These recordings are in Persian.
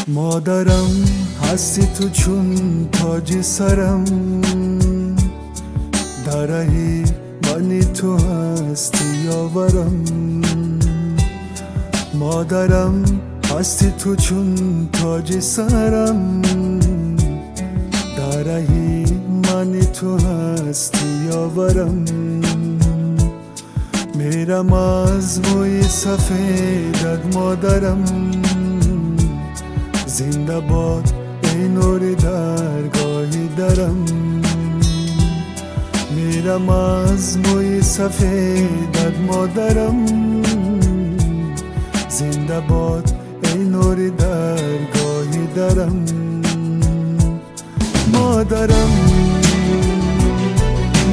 مادرم هستی تو چون تاج سرم، درهی منی تو هستی یاورم. مادرم هستی تو چون تاج سرم، درهی منی تو هستی یاورم. میرم از موی سفیدت مادرم، زنده باد ای نور درگاهی درم. میرم از موی سفیدت مادرم، زنده باد ای نور درگاهی درم. مادرم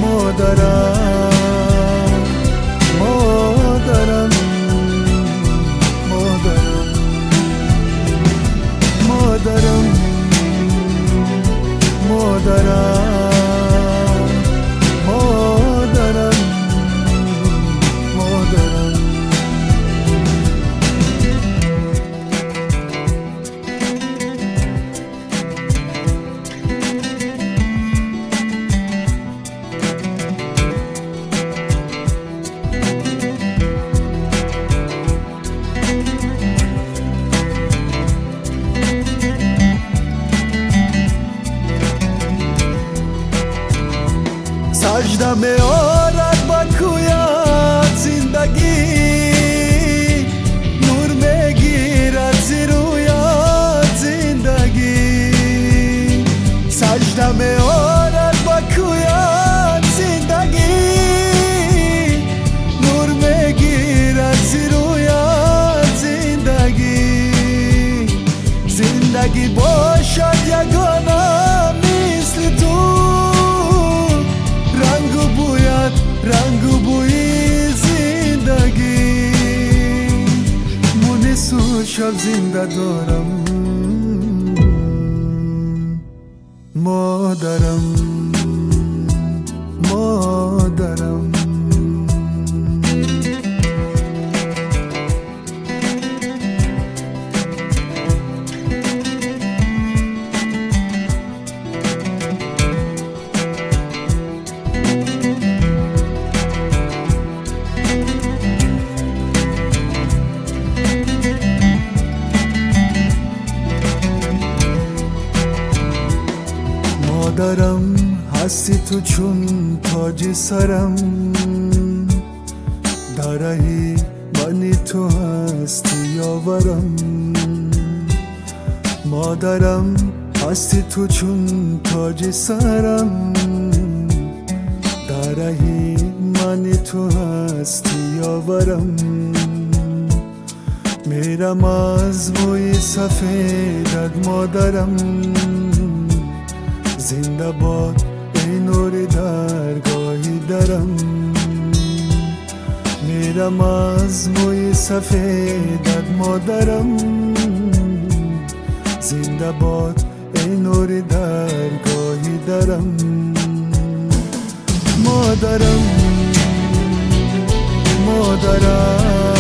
مادرم مادرم مادرم مادرم مادرم مادرم. سجده می آرد با کویت زندگی، نور می گیرد زی رویت زندگی. سجده می آرد با کویت زندگی، نور می گیرد زی رویت زندگی. زندگی باشد یگانه مثل تو، رنگ و بوی زندگی. مونس و شب زنده دارم مادرم مادرم. مادرم هستی تو چون تاج سرم، درهی منی تو هستی یاورم. مادرم هستی تو چون تاج سرم، درهی منی تو هستی یاورم. میرم از موی سفیدت مادرم، زنده باد ای نور درگاهی درم. میرم از موی سفیدت مادرم، زنده باد ای نور درگاهی درم. مادرم مادرم